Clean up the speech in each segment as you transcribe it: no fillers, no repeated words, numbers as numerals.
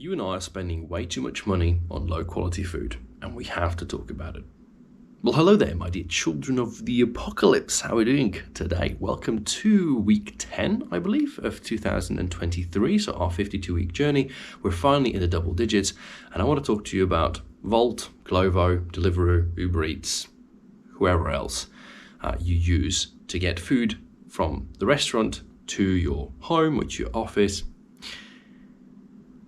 You and I are spending way too much money on low quality food, and we have to talk about it. Well, hello there, my dear children of the apocalypse. How are we doing today? Welcome to week 10, I believe, of 2023, so our 52-week journey. We're finally in the double digits, and I want to talk to you about Wolt, Glovo, Deliveroo, Uber Eats, whoever else you use to get food from the restaurant to your home, which your office.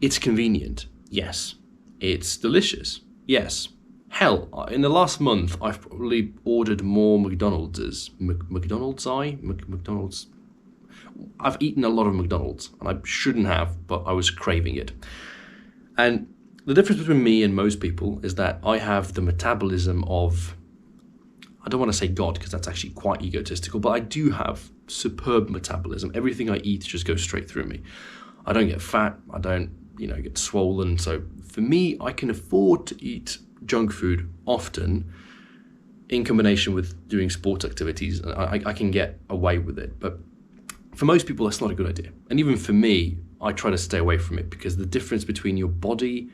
It's convenient, yes. It's delicious, yes. Hell, in the last month, I've probably ordered more McDonald's. McDonald's. I've eaten a lot of McDonald's, and I shouldn't have, but I was craving it. And the difference between me and most people is that I have the metabolism of, I don't want to say God, because that's actually quite egotistical, but I do have superb metabolism. Everything I eat just goes straight through me. I don't get fat, I don't get swollen. So for me, I can afford to eat junk food often in combination with doing sports activities. I can get away with it. But for most people, that's not a good idea. And even for me, I try to stay away from it because the difference between your body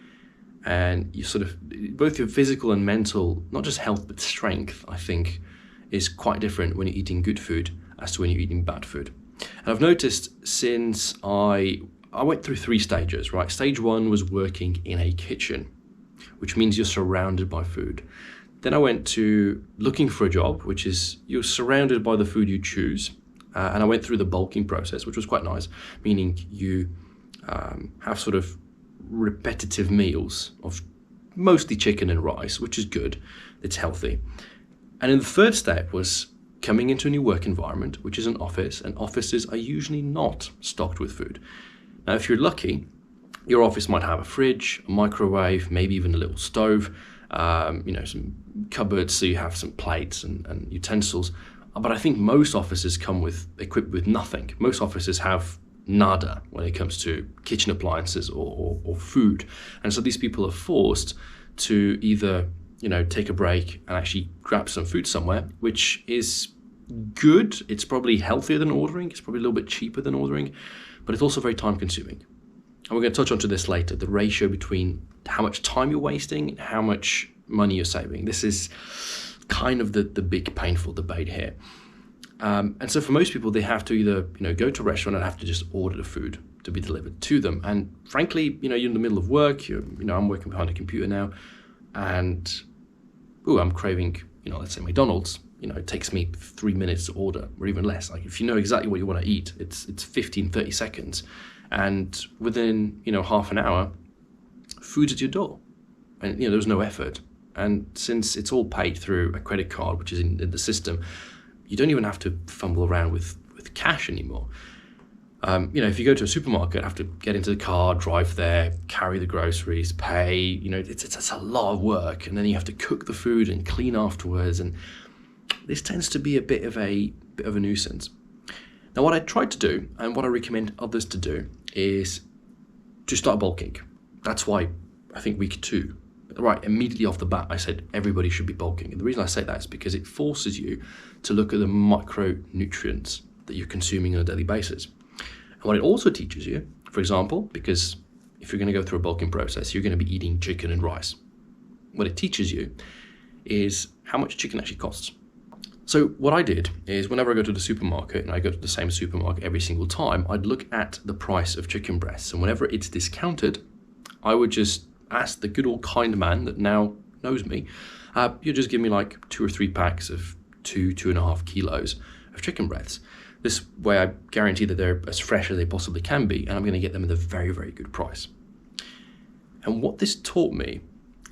and your sort of both your physical and mental, not just health, but strength, I think, is quite different when you're eating good food as to when you're eating bad food. And I've noticed since I went through 3 stages, right? Stage 1 was working in a kitchen, which means you're surrounded by food. Then I went to looking for a job, which is you're surrounded by the food you choose. And I went through the bulking process, which was quite nice, meaning you have sort of repetitive meals of mostly chicken and rice, which is good. It's healthy. And then the third step was coming into a new work environment, which is an office, and offices are usually not stocked with food. Now, if you're lucky, your office might have a fridge, a microwave, maybe even a little stove, some cupboards, so you have some plates and utensils. But I think most offices come equipped with nothing. Most offices have nada when it comes to kitchen appliances or food. And so these people are forced to either, take a break and actually grab some food somewhere, which is good. It's probably healthier than ordering. It's probably a little bit cheaper than ordering, but it's also very time consuming. And we're going to touch onto this later, the ratio between how much time you're wasting and how much money you're saving. This is kind of the big painful debate here. And so for most people, they have to either, go to a restaurant and have to just order the food to be delivered to them. And frankly, you're in the middle of work, I'm working behind a computer now, and I'm craving, let's say McDonald's. It takes me 3 minutes to order, or even less. Like if you know exactly what you want to eat, it's 15, 30 seconds. And within, half an hour, food's at your door. And, there was no effort. And since it's all paid through a credit card, which is in the system, you don't even have to fumble around with cash anymore. If you go to a supermarket, have to get into the car, drive there, carry the groceries, pay, it's a lot of work. And then you have to cook the food and clean afterwards. And this tends to be a bit of a nuisance. Now, what I tried to do, and what I recommend others to do, is to start bulking. That's why I think week 2, right, immediately off the bat, I said everybody should be bulking. And the reason I say that is because it forces you to look at the micronutrients that you're consuming on a daily basis. And what it also teaches you, for example, because if you're going to go through a bulking process, you're going to be eating chicken and rice. What it teaches you is how much chicken actually costs. So what I did is whenever I go to the supermarket, and I go to the same supermarket every single time, I'd look at the price of chicken breasts. And whenever it's discounted, I would just ask the good old kind man that now knows me, you just give me like 2 or 3 packs of 2.5 kilos of chicken breasts. This way I guarantee that they're as fresh as they possibly can be, and I'm going to get them at a very, very good price. And what this taught me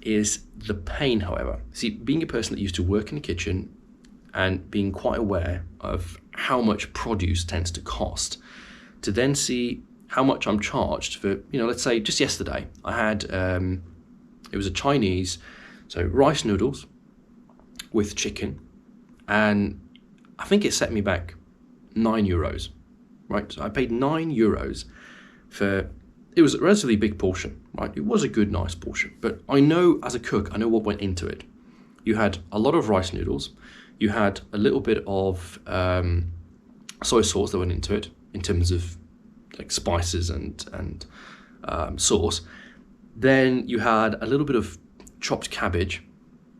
is the pain, however. See, being a person that used to work in the kitchen and being quite aware of how much produce tends to cost, to then see how much I'm charged for, let's say just yesterday, I had, it was a Chinese, so rice noodles with chicken, and I think it set me back €9, right? So I paid €9 for, it was a relatively big portion, right? It was a good, nice portion, but I know as a cook, I know what went into it. You had a lot of rice noodles, you had a little bit of soy sauce that went into it in terms of like spices and sauce. Then you had a little bit of chopped cabbage,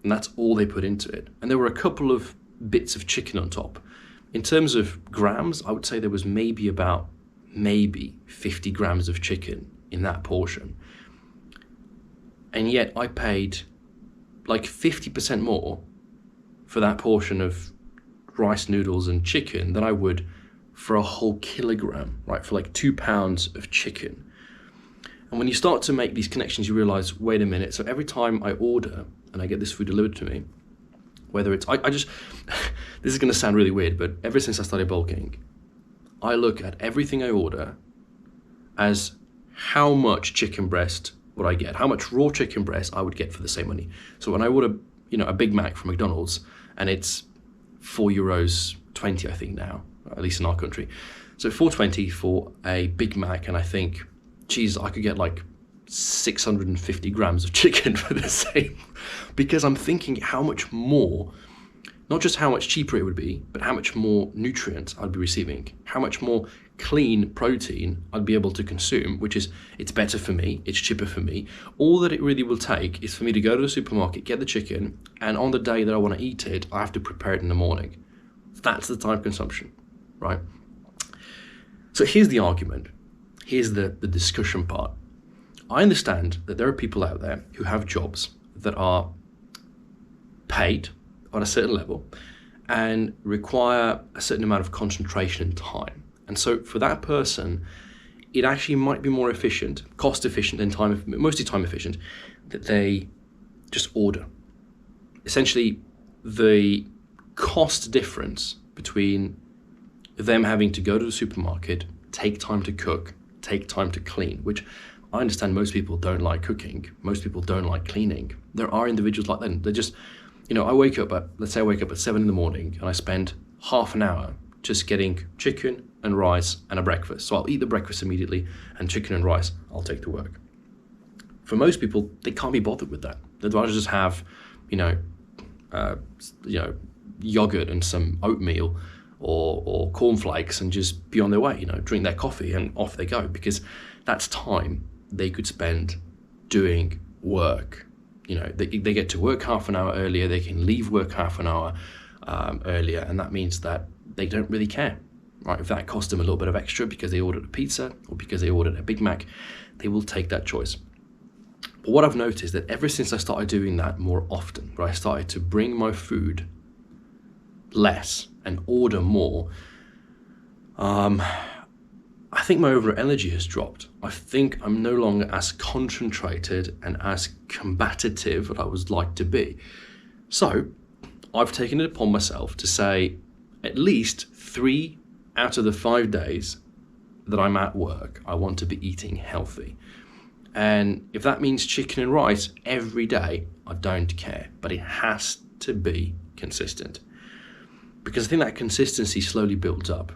and that's all they put into it. And there were a couple of bits of chicken on top. In terms of grams, I would say there was maybe 50 grams of chicken in that portion. And yet I paid like 50% more for that portion of rice noodles and chicken than I would for a whole kilogram, right? For like 2 pounds of chicken. And when you start to make these connections, you realize, wait a minute. So every time I order and I get this food delivered to me, whether it's, I just, this is going to sound really weird, but ever since I started bulking, I look at everything I order as how much chicken breast would I get, how much raw chicken breast I would get for the same money. So when I order, a Big Mac from McDonald's, and it's €4.20, I think now, at least in our country. So $4.20 for a Big Mac, and I think, geez, I could get like 650 grams of chicken for the same, because I'm thinking how much more, not just how much cheaper it would be, but how much more nutrients I'd be receiving, how much more clean protein I'd be able to consume, which is, it's better for me, it's cheaper for me. All that it really will take is for me to go to the supermarket, get the chicken, and on the day that I want to eat it, I have to prepare it in the morning. That's the time consumption, right? So here's the argument. Here's the discussion part. I understand that there are people out there who have jobs that are paid on a certain level and require a certain amount of concentration and time. And so for that person, it actually might be more efficient, cost efficient and mostly time efficient, that they just order. Essentially, the cost difference between them having to go to the supermarket, take time to cook, take time to clean, which I understand most people don't like cooking, most people don't like cleaning. There are individuals like that. They're just, let's say I wake up at 7 in the morning and I spend half an hour just getting chicken and rice and a breakfast. So I'll eat the breakfast immediately, and chicken and rice I'll take to work. For most people, they can't be bothered with that. They'd rather just have, yogurt and some oatmeal or cornflakes and just be on their way, drink their coffee and off they go, because that's time they could spend doing work. They get to work half an hour earlier, they can leave work half an hour earlier, and that means that they don't really care, right? If that costs them a little bit of extra because they ordered a pizza or because they ordered a Big Mac, they will take that choice. But what I've noticed that ever since I started doing that more often, right, I started to bring my food less and order more, I think my overall energy has dropped. I think I'm no longer as concentrated and as combative as I would like to be. So I've taken it upon myself to say at least 3 out of the 5 days that I'm at work, I want to be eating healthy. And if that means chicken and rice every day, I don't care, but it has to be consistent, because I think that consistency slowly builds up.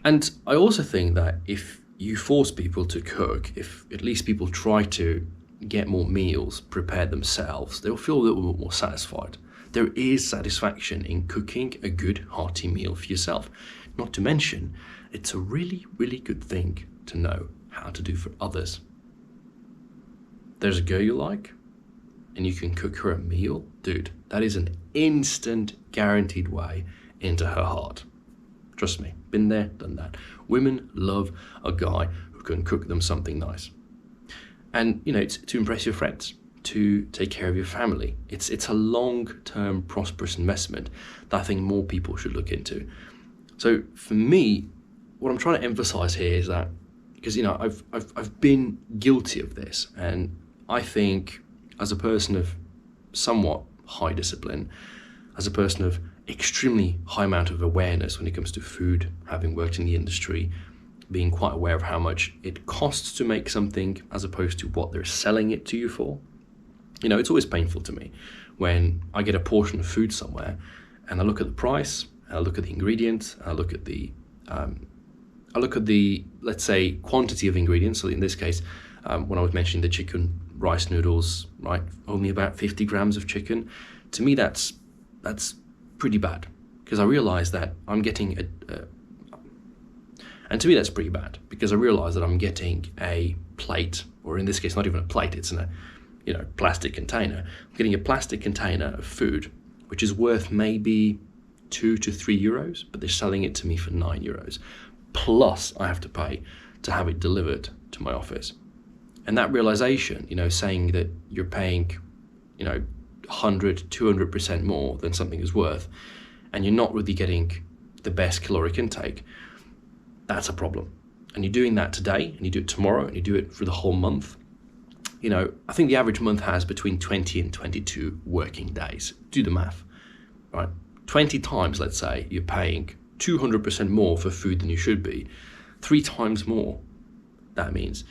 And I also think that if you force people to cook, if at least people try to get more meals prepared themselves, they'll feel a little bit more satisfied. There is satisfaction in cooking a good hearty meal for yourself. Not to mention, it's a really, really good thing to know how to do for others. There's a girl you like, and you can cook her a meal, dude, that is an instant guaranteed way into her heart. Trust me, been there, done that. Women love a guy who can cook them something nice. And, it's to impress your friends, to take care of your family. It's a long-term prosperous investment that I think more people should look into. So for me, what I'm trying to emphasize here is that, because, I've been guilty of this, and I think as a person of somewhat high discipline, as a person of extremely high amount of awareness when it comes to food, having worked in the industry, being quite aware of how much it costs to make something as opposed to what they're selling it to you for. It's always painful to me when I get a portion of food somewhere and I look at the price, and I look at the ingredients, and I look at the let's say quantity of ingredients. So in this case, when I was mentioning the chicken rice noodles, right, only about 50 grams of chicken. To me, that's pretty bad, because I realize that I'm getting and to me that's pretty bad, because I realize that I'm getting a plate, or in this case, not even a plate, it's in a plastic container. I'm getting a plastic container of food, which is worth maybe €2 to €3, but they're selling it to me for €9. Plus, I have to pay to have it delivered to my office. And that realization, saying that you're paying, 100, 200% more than something is worth, and you're not really getting the best caloric intake, that's a problem. And you're doing that today, and you do it tomorrow, and you do it for the whole month. I think the average month has between 20 and 22 working days. Do the math, right? 20 times, let's say, you're paying 200% more for food than you should be. 3 times more, that means.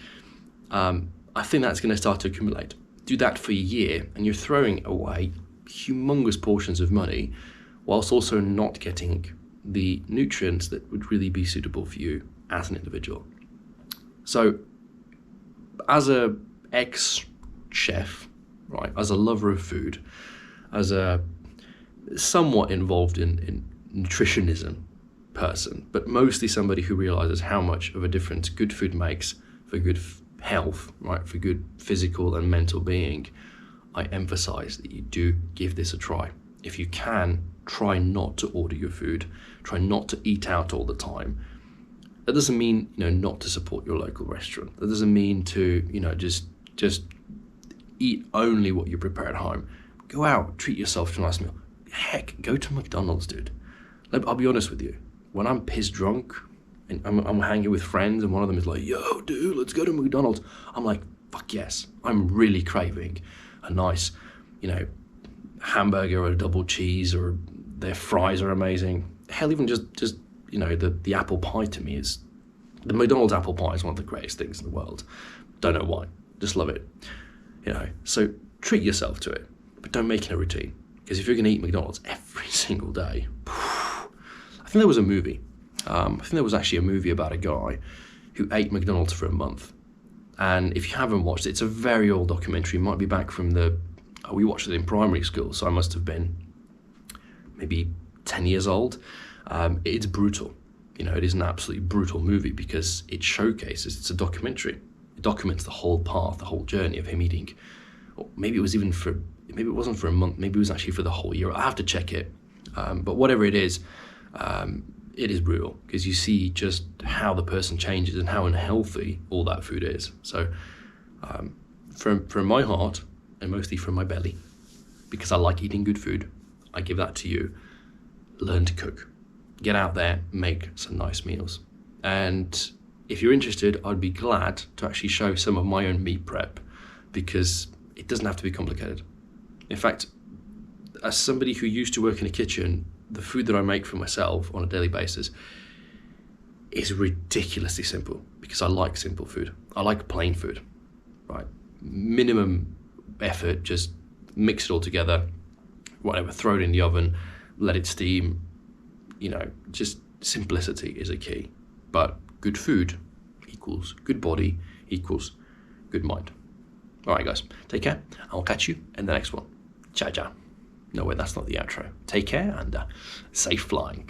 I think that's going to start to accumulate. Do that for a year, and you're throwing away humongous portions of money, whilst also not getting the nutrients that would really be suitable for you as an individual. So, as a ex-chef, right, as a lover of food, as a somewhat involved in nutritionism person, but mostly somebody who realizes how much of a difference good food makes for good health, right, for good physical and mental being, I emphasize that you do give this a try. If you can, try not to order your food, try not to eat out all the time. That doesn't mean, not to support your local restaurant. That doesn't mean to, just eat only what you prepare at home. Go out, treat yourself to a nice meal. Heck, go to McDonald's, dude. I'll be honest with you. When I'm pissed drunk and I'm hanging with friends and one of them is like, yo, dude, let's go to McDonald's. I'm like, fuck yes. I'm really craving a nice, hamburger or a double cheese, or their fries are amazing. Hell, even just the apple pie to me is, the McDonald's apple pie is one of the greatest things in the world. Don't know why. Just love it. So treat yourself to it, but don't make it a routine. Because if you're going to eat McDonald's every single day, I think there was a movie. I think there was actually a movie about a guy who ate McDonald's for a month. And if you haven't watched it, it's a very old documentary. It might be back from we watched it in primary school, so I must have been maybe 10 years old. It's brutal. It is an absolutely brutal movie because it showcases, it's a documentary. It documents the whole path, the whole journey of him eating. Or maybe it wasn't for a month, maybe it was actually for the whole year. I have to check it. But whatever it is brutal because you see just how the person changes and how unhealthy all that food is. So from my heart, and mostly from my belly, because I like eating good food, I give that to you. Learn to cook. Get out there, make some nice meals. And if you're interested, I'd be glad to actually show some of my own meal prep, because it doesn't have to be complicated. In fact, as somebody who used to work in a kitchen, the food that I make for myself on a daily basis is ridiculously simple, because I like simple food. I like plain food, right? Minimum effort, just mix it all together, whatever, throw it in the oven, let it steam. Just simplicity is a key. But good food equals good body equals good mind. All right, guys, take care. I'll catch you in the next one. Ciao, ciao. No, wait, that's not the outro. Take care and safe flying.